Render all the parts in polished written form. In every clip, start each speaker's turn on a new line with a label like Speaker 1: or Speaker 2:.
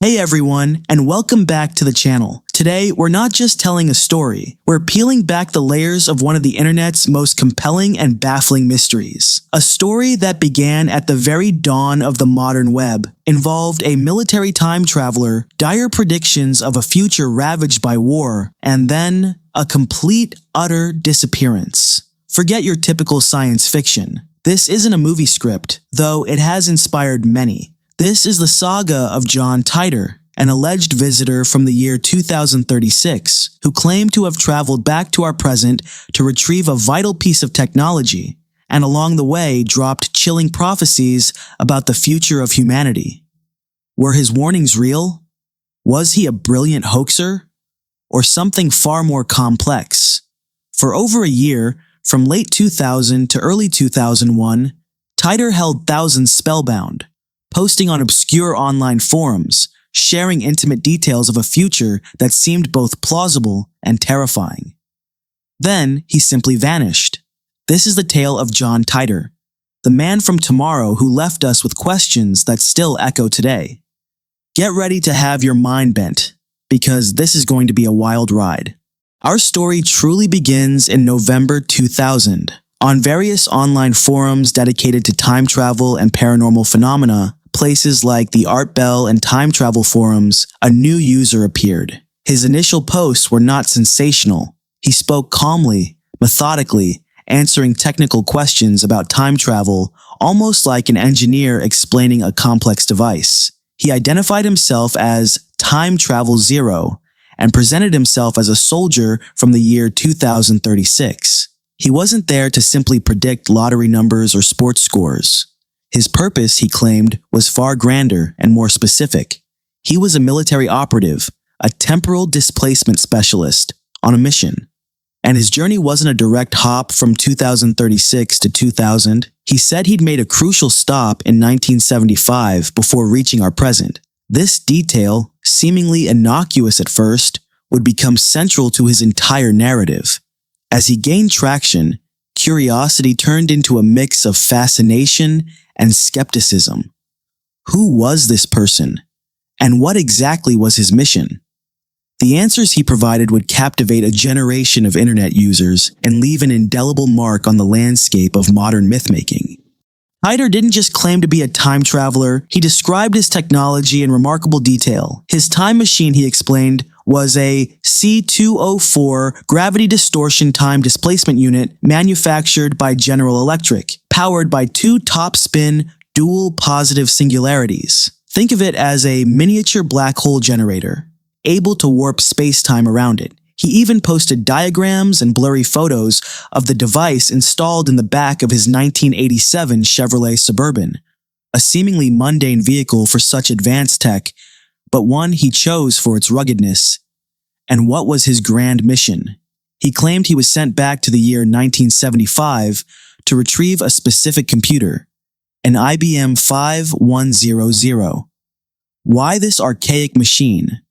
Speaker 1: Hey everyone, and welcome back to the channel. Today, we're not just telling a story, we're peeling back the layers of one of the internet's most compelling and baffling mysteries. A story that began at the very dawn of the modern web, involved a military time traveler, dire predictions of a future ravaged by war, and then a complete, utter disappearance. Forget your typical science fiction. This isn't a movie script, though it has inspired many. This is the saga of John Titor, an alleged visitor from the year 2036 who claimed to have traveled back to our present to retrieve a vital piece of technology, and along the way dropped chilling prophecies about the future of humanity. Were his warnings real? Was he a brilliant hoaxer? Or something far more complex? For over a year, from late 2000 to early 2001, Titor held thousands spellbound, posting on obscure online forums, sharing intimate details of a future that seemed both plausible and terrifying. Then, he simply vanished. This is the tale of John Titor, the man from tomorrow who left us with questions that still echo today. Get ready to have your mind bent, because this is going to be a wild ride. Our story truly begins in November 2000. On various online forums dedicated to time travel and paranormal phenomena, places like the Art Bell and Time Travel forums, a new user appeared. His initial posts were not sensational. He spoke calmly, methodically, answering technical questions about time travel, almost like an engineer explaining a complex device. He identified himself as Time Travel Zero and presented himself as a soldier from the year 2036. He wasn't there to simply predict lottery numbers or sports scores. His purpose, he claimed, was far grander and more specific. He was a military operative, a temporal displacement specialist, on a mission. And his journey wasn't a direct hop from 2036 to 2000. He said he'd made a crucial stop in 1975 before reaching our present. This detail, seemingly innocuous at first, would become central to his entire narrative. As he gained traction, curiosity turned into a mix of fascination and skepticism. Who was this person? And what exactly was his mission? The answers he provided would captivate a generation of internet users and leave an indelible mark on the landscape of modern mythmaking. Titor didn't just claim to be a time traveler, he described his technology in remarkable detail. His time machine, he explained, was a C204 gravity distortion time displacement unit manufactured by General Electric, powered by two top-spin dual positive singularities. Think of it as a miniature black hole generator, able to warp space-time around it. He even posted diagrams and blurry photos of the device installed in the back of his 1987 Chevrolet Suburban, a seemingly mundane vehicle for such advanced tech, but one he chose for its ruggedness. And what was his grand mission? He claimed he was sent back to the year 1975 to retrieve a specific computer, an IBM 5100. Why this archaic machine?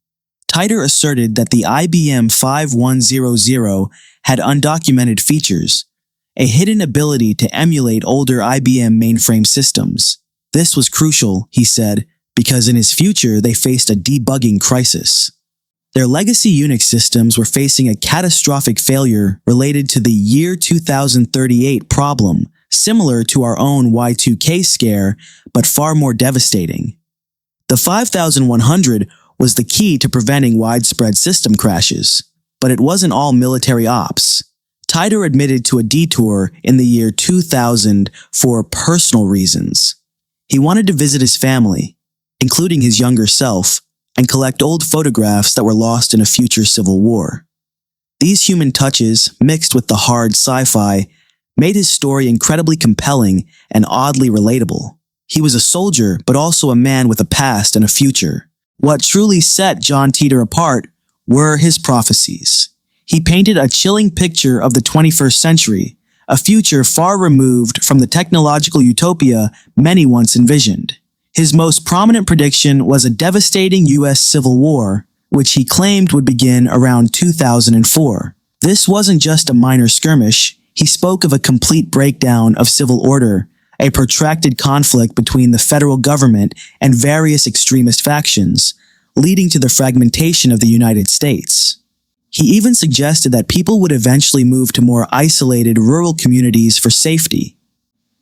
Speaker 1: Titor asserted that the IBM 5100 had undocumented features, a hidden ability to emulate older IBM mainframe systems. This was crucial, he said, because in his future they faced a debugging crisis. Their legacy Unix systems were facing a catastrophic failure related to the year 2038 problem, similar to our own Y2K scare, but far more devastating. The 5100 was the key to preventing widespread system crashes, but it wasn't all military ops. Titor admitted to a detour in the year 2000 for personal reasons. He wanted to visit his family, including his younger self, and collect old photographs that were lost in a future civil war. These human touches, mixed with the hard sci-fi, made his story incredibly compelling and oddly relatable. He was a soldier, but also a man with a past and a future. What truly set John Titor apart were his prophecies. He painted a chilling picture of the 21st century, a future far removed from the technological utopia many once envisioned. His most prominent prediction was a devastating U.S. Civil War, which he claimed would begin around 2004. This wasn't just a minor skirmish. He spoke of a complete breakdown of civil order, a protracted conflict between the federal government and various extremist factions, leading to the fragmentation of the United States. He even suggested that people would eventually move to more isolated rural communities for safety.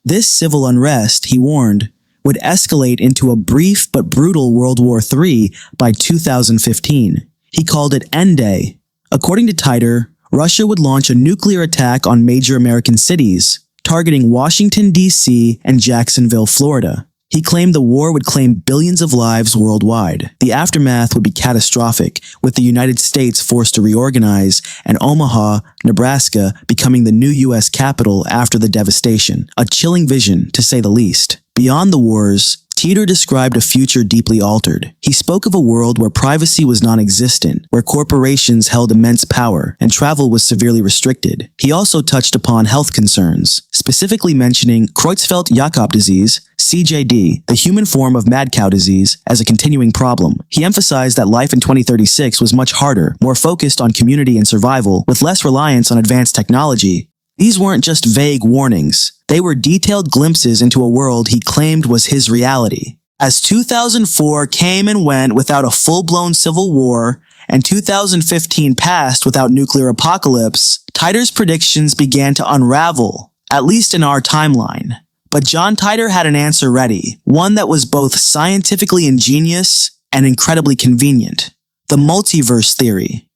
Speaker 1: This civil unrest, he warned, would escalate into a brief but brutal World War III by 2015. He called it End Day. According to Titor, Russia would launch a nuclear attack on major American cities, targeting Washington, D.C. and Jacksonville, Florida. He claimed the war would claim billions of lives worldwide. The aftermath would be catastrophic, with the United States forced to reorganize and Omaha, Nebraska becoming the new U.S. capital after the devastation. A chilling vision, to say the least. Beyond the wars, Titor described a future deeply altered. He spoke of a world where privacy was non-existent, where corporations held immense power, and travel was severely restricted. He also touched upon health concerns, specifically mentioning Creutzfeldt-Jakob disease, CJD, the human form of mad cow disease, as a continuing problem. He emphasized that life in 2036 was much harder, more focused on community and survival, with less reliance on advanced technology. These weren't just vague warnings. They were detailed glimpses into a world he claimed was his reality. As 2004 came and went without a full-blown civil war, and 2015 passed without nuclear apocalypse, Titor's predictions began to unravel, at least in our timeline. But John Titor had an answer ready, one that was both scientifically ingenious and incredibly convenient: the multiverse theory.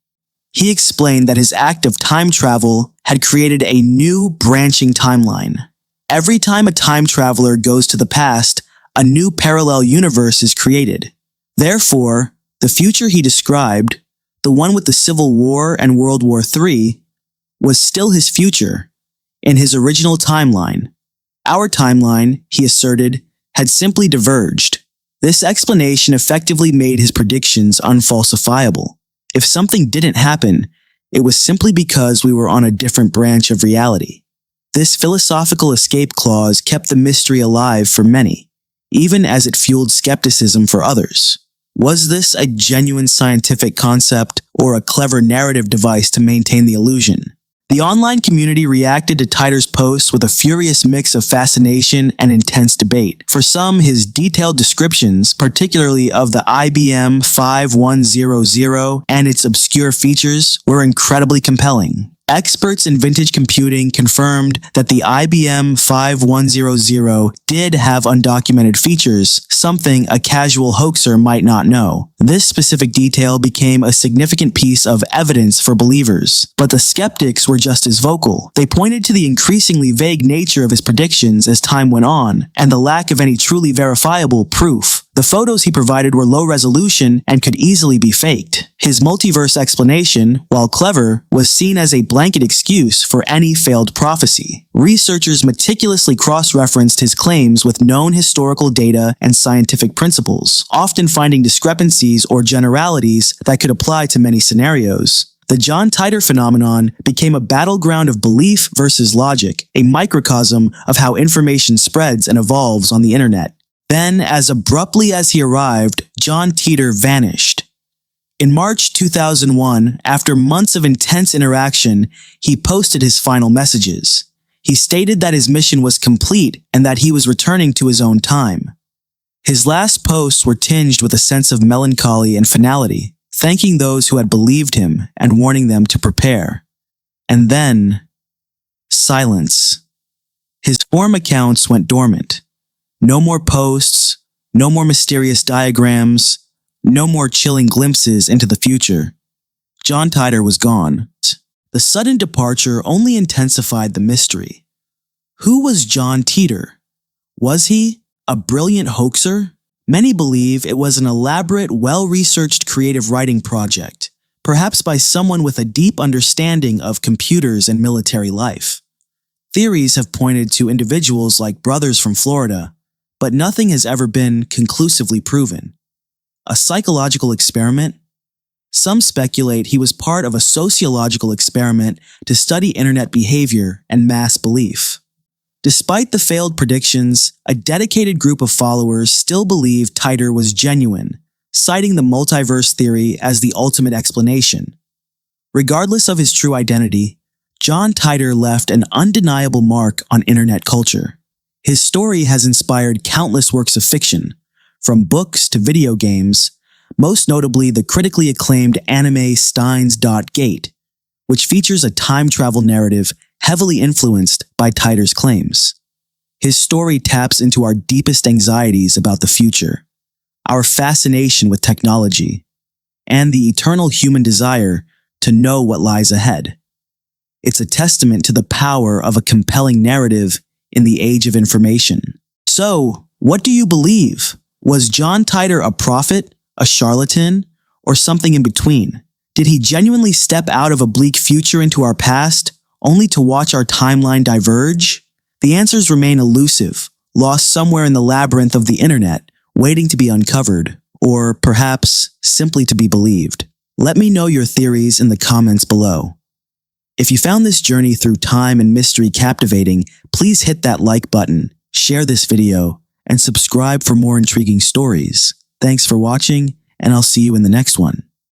Speaker 1: He explained that his act of time travel had created a new branching timeline. Every time a time traveler goes to the past, a new parallel universe is created. Therefore, the future he described, the one with the Civil War and World War III, was still his future, in his original timeline. Our timeline, he asserted, had simply diverged. This explanation effectively made his predictions unfalsifiable. If something didn't happen, it was simply because we were on a different branch of reality. This philosophical escape clause kept the mystery alive for many, even as it fueled skepticism for others. Was this a genuine scientific concept or a clever narrative device to maintain the illusion? The online community reacted to Titor's posts with a furious mix of fascination and intense debate. For some, his detailed descriptions, particularly of the IBM 5100 and its obscure features, were incredibly compelling. Experts in vintage computing confirmed that the IBM 5100 did have undocumented features, something a casual hoaxer might not know. This specific detail became a significant piece of evidence for believers, but the skeptics were just as vocal. They pointed to the increasingly vague nature of his predictions as time went on, and the lack of any truly verifiable proof. The photos he provided were low resolution and could easily be faked. His multiverse explanation, while clever, was seen as a blanket excuse for any failed prophecy. Researchers meticulously cross-referenced his claims with known historical data and scientific principles, often finding discrepancies or generalities that could apply to many scenarios. The John Titor phenomenon became a battleground of belief versus logic, a microcosm of how information spreads and evolves on the internet. Then, as abruptly as he arrived, John Titor vanished. In March 2001, after months of intense interaction, he posted his final messages. He stated that his mission was complete and that he was returning to his own time. His last posts were tinged with a sense of melancholy and finality, thanking those who had believed him and warning them to prepare. And then, silence. His forum accounts went dormant. No more posts, no more mysterious diagrams, no more chilling glimpses into the future. John Titor was gone. The sudden departure only intensified the mystery. Who was John Titor? Was he a brilliant hoaxer? Many believe it was an elaborate, well-researched creative writing project, perhaps by someone with a deep understanding of computers and military life. Theories have pointed to individuals like brothers from Florida, but nothing has ever been conclusively proven. A psychological experiment? Some speculate he was part of a sociological experiment to study internet behavior and mass belief. Despite the failed predictions, a dedicated group of followers still believe Titor was genuine, citing the multiverse theory as the ultimate explanation. Regardless of his true identity, John Titor left an undeniable mark on internet culture. His story has inspired countless works of fiction, from books to video games, most notably the critically acclaimed anime Steins Gate, which features a time travel narrative heavily influenced by Titor's claims. His story taps into our deepest anxieties about the future, our fascination with technology, and the eternal human desire to know what lies ahead. It's a testament to the power of a compelling narrative in the age of information. So, what do you believe? Was John Titor a prophet, a charlatan, or something in between? Did he genuinely step out of a bleak future into our past, only to watch our timeline diverge? The answers remain elusive, lost somewhere in the labyrinth of the internet, waiting to be uncovered, or perhaps simply to be believed. Let me know your theories in the comments below. If you found this journey through time and mystery captivating, please hit that like button, share this video, and subscribe for more intriguing stories. Thanks for watching, and I'll see you in the next one.